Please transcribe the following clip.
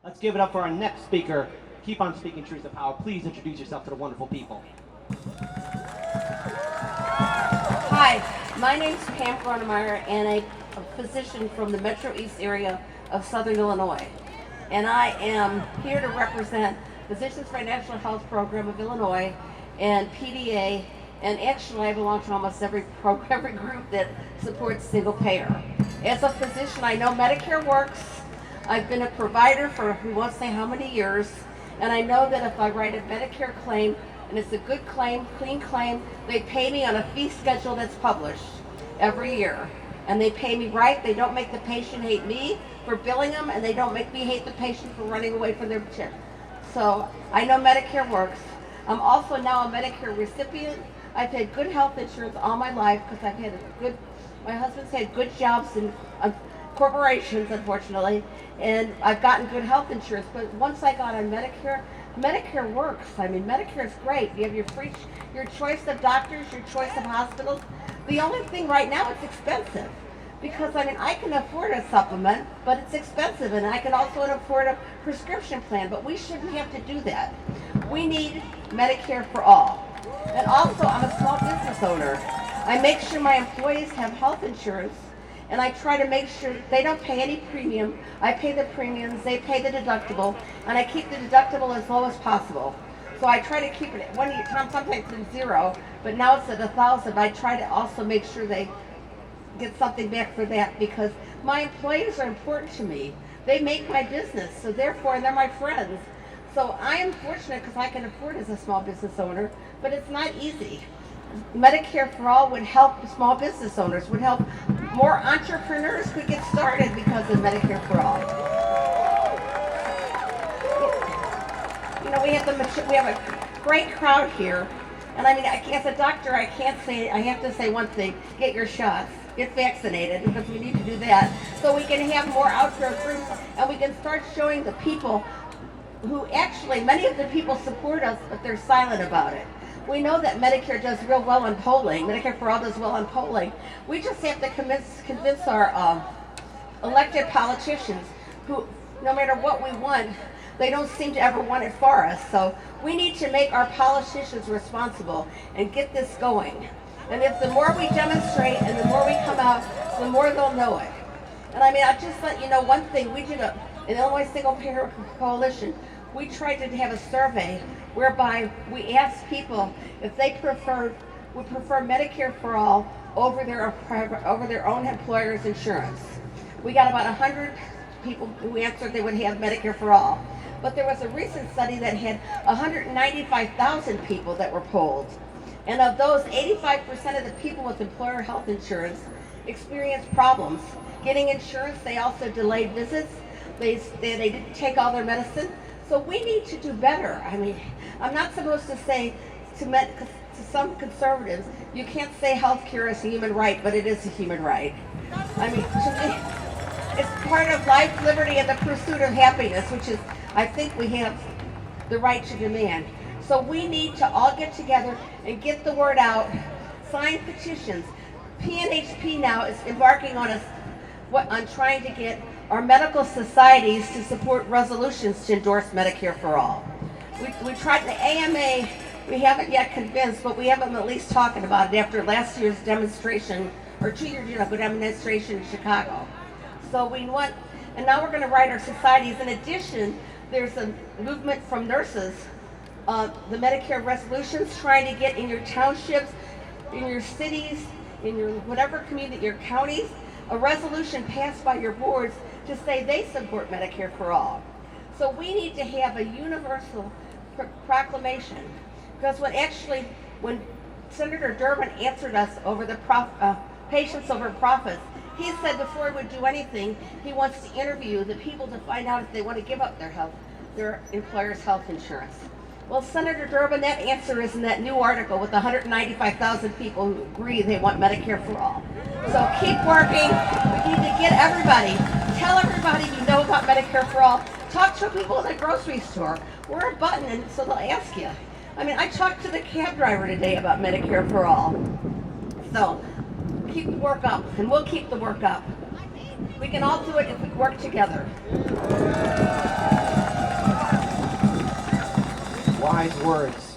Let's give it up for our next speaker. Keep on speaking truth to power. Please introduce yourself to the wonderful people. Hi, my name's Pam Gronemeyer, and I'm a physician from the Metro East area of Southern Illinois. And I am here to represent Physicians for a National Health Program of Illinois and PDA, and actually I belong to almost every group that supports single payer. As a physician, I know Medicare works. I've been a provider for who won't say how many years, and I know that if I write a Medicare claim, and it's a good claim, clean claim, they pay me on a fee schedule that's published every year. And they pay me right. They don't make the patient hate me for billing them, and they don't make me hate the patient for running away from their check. So I know Medicare works. I'm also now a Medicare recipient. I've had good health insurance all my life because my husband's had good jobs in corporations, unfortunately, and I've gotten good health insurance. But once I got on Medicare works. I mean, Medicare is great. You have your choice of doctors, your choice of hospitals. The only thing right now, it's expensive. Because, I mean, I can afford a supplement, but it's expensive, and I can also afford a prescription plan, but we shouldn't have to do that. We need Medicare for all. And also, I'm a small business owner. I make sure my employees have health insurance, and I try to make sure they don't pay any premium. I pay the premiums, they pay the deductible, and I keep the deductible as low as possible. So I try to keep it at one time, sometimes it's zero, but now it's at 1,000. I try to also make sure they get something back for that, because my employees are important to me. They make my business, so therefore, and they're my friends. So I am fortunate because I can afford as a small business owner, but it's not easy. Medicare for all would help small business owners, would help more entrepreneurs could get started because of Medicare for all. You know, we have a great crowd here, and I mean, as a doctor, I have to say one thing: get your shots, get vaccinated, because we need to do that, so we can have more outdoor groups, and we can start showing the people who actually, many of the people support us, but they're silent about it. We know that Medicare does real well on polling. Medicare for all does well on polling. We just have to convince our elected politicians who, no matter what we want, they don't seem to ever want it for us. So we need to make our politicians responsible and get this going. And if the more we demonstrate and the more we come out, the more they'll know it. And I mean, I'll just let you know one thing. We did an Illinois Single Payer Coalition. We tried to have a survey whereby we asked people if they would prefer Medicare for all over their own employer's insurance. We got about 100 people who answered they would have Medicare for all. But there was a recent study that had 195,000 people that were polled. And of those, 85% of the people with employer health insurance experienced problems getting insurance. They also delayed visits. They didn't take all their medicine. So we need to do better. I mean, I'm not supposed to say to some conservatives, you can't say health care is a human right, but it is a human right. I mean, to me, it's part of life, liberty, and the pursuit of happiness, which is, I think we have the right to demand. So we need to all get together and get the word out, sign petitions. PNHP now is embarking on trying to get our medical societies to support resolutions to endorse Medicare for all. We tried the AMA, we haven't yet convinced, but we have them at least talking about it after last year's demonstration, or 2 years demonstration in Chicago. So and now we're going to write our societies. In addition, there's a movement from nurses, the Medicare resolutions, trying to get in your townships, in your cities, in your whatever community, your counties, a resolution passed by your boards to say they support Medicare for all. So we need to have a universal proclamation, because when Senator Durbin answered us over the patients over profits, he said before he would do anything, he wants to interview the people to find out if they want to give up their employer's health insurance. Well, Senator Durbin, that answer is in that new article with 195,000 people who agree they want Medicare for all. So keep working. We need to get everybody. Tell everybody you know about Medicare for all. Talk to people in the grocery store. Wear a button, and so they'll ask you. I mean, I talked to the cab driver today about Medicare for all. So keep the work up, and we'll keep the work up. We can all do it if we work together. wise words.